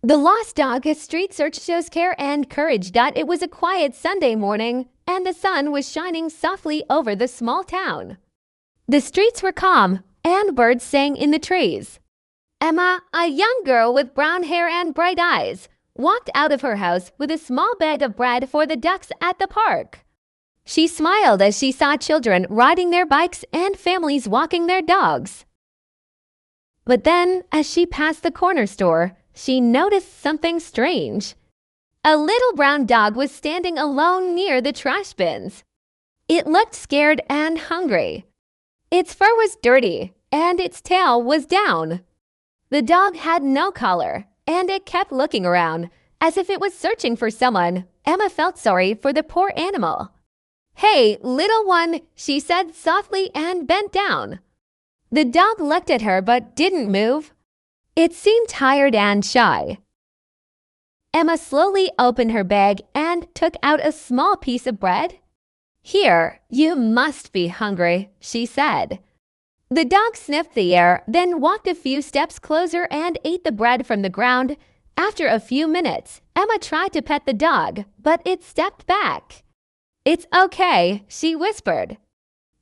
The Lost Dog, a street search shows care and courage. It was a quiet Sunday morning, and the sun was shining softly over the small town. The streets were calm, and birds sang in the trees. Emma, a young girl with brown hair and bright eyes, walked out of her house with a small bag of bread for the ducks at the park. She smiled as she saw children riding their bikes and families walking their dogs. But then, as she passed the corner store, she noticed something strange. A little brown dog was standing alone near the trash bins. It looked scared and hungry. Its fur was dirty, and its tail was down. The dog had no collar, and it kept looking around, as if it was searching for someone. Emma felt sorry for the poor animal. "Hey, little one," she said softly and bent down. The dog looked at her but didn't move. It seemed tired and shy. Emma slowly opened her bag and took out a small piece of bread. "Here, you must be hungry," she said. The dog sniffed the air, then walked a few steps closer and ate the bread from the ground. After a few minutes, Emma tried to pet the dog, but it stepped back. "It's okay," she whispered.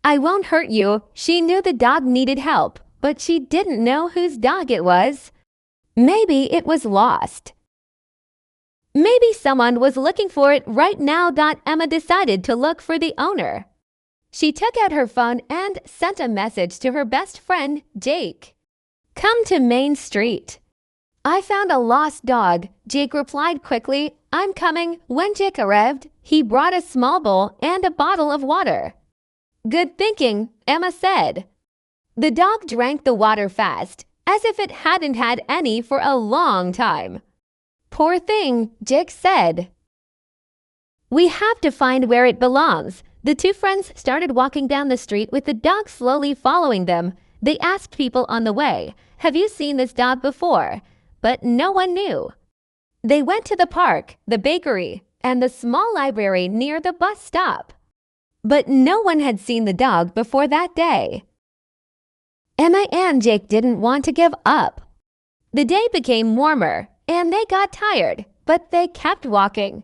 "I won't hurt you." She knew the dog needed help, but she didn't know whose dog it was. Maybe it was lost. Maybe someone was looking for it right now. Emma decided to look for the owner. She took out her phone and sent a message to her best friend, Jake. "Come to Main Street." "I found a lost dog," Jake replied quickly. "I'm coming." When Jake arrived, he brought a small bowl and a bottle of water. "Good thinking," Emma said. The dog drank the water fast, as if it hadn't had any for a long time. "Poor thing," Jake said. "We have to find where it belongs." The two friends started walking down the street with the dog slowly following them. They asked people on the way, "Have you seen this dog before?" But no one knew. They went to the park, the bakery, and the small library near the bus stop. But no one had seen the dog before that day. Emma and Jake didn't want to give up. The day became warmer, and they got tired, but they kept walking.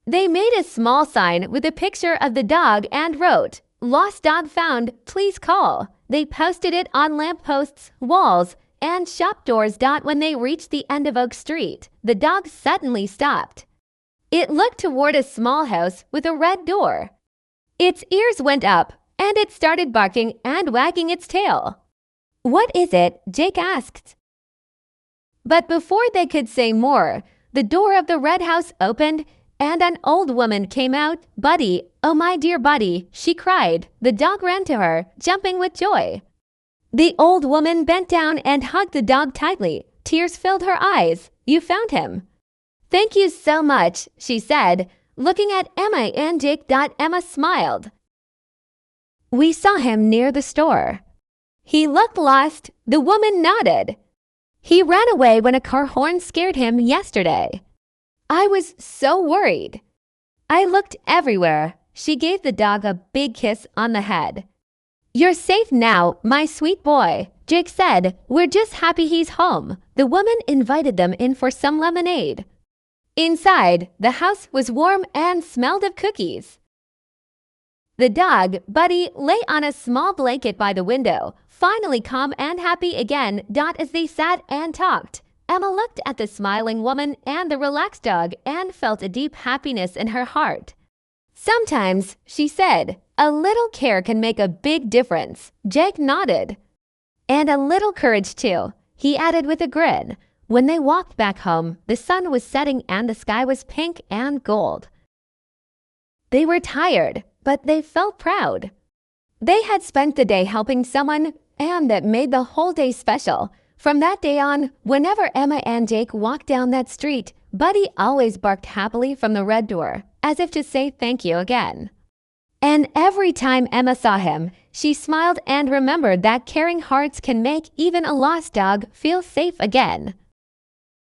They made a small sign with a picture of the dog and wrote, "Lost dog found, please call." They posted it on lampposts, walls, and shop doors. When they reached the end of Oak Street, the dog suddenly stopped. It looked toward a small house with a red door. Its ears went up, and it started barking and wagging its tail. "What is it?" Jake asked. But before they could say more, the door of the red house opened, and an old woman came out. "Buddy, oh my dear Buddy," she cried. The dog ran to her, jumping with joy. The old woman bent down and hugged the dog tightly. Tears filled her eyes. "You found him." "Thank you so much," she said, looking at Emma and Jake. Emma smiled. "We saw him near the store." "He looked lost." The woman nodded. "He ran away when a car horn scared him yesterday. I was so worried. I looked everywhere." She gave the dog a big kiss on the head. "You're safe now, my sweet boy," Jake said. "We're just happy he's home." The woman invited them in for some lemonade. Inside, the house was warm and smelled of cookies. The dog, Buddy, lay on a small blanket by the window, finally calm and happy again. As they sat and talked, Emma looked at the smiling woman and the relaxed dog and felt a deep happiness in her heart. "Sometimes," she said, "a little care can make a big difference." Jake nodded. "And a little courage too," he added with a grin. When they walked back home, the sun was setting and the sky was pink and gold. They were tired, but they felt proud. They had spent the day helping someone, and that made the whole day special. From that day on, whenever Emma and Jake walked down that street, Buddy always barked happily from the red door, as if to say thank you again. And every time Emma saw him, she smiled and remembered that caring hearts can make even a lost dog feel safe again.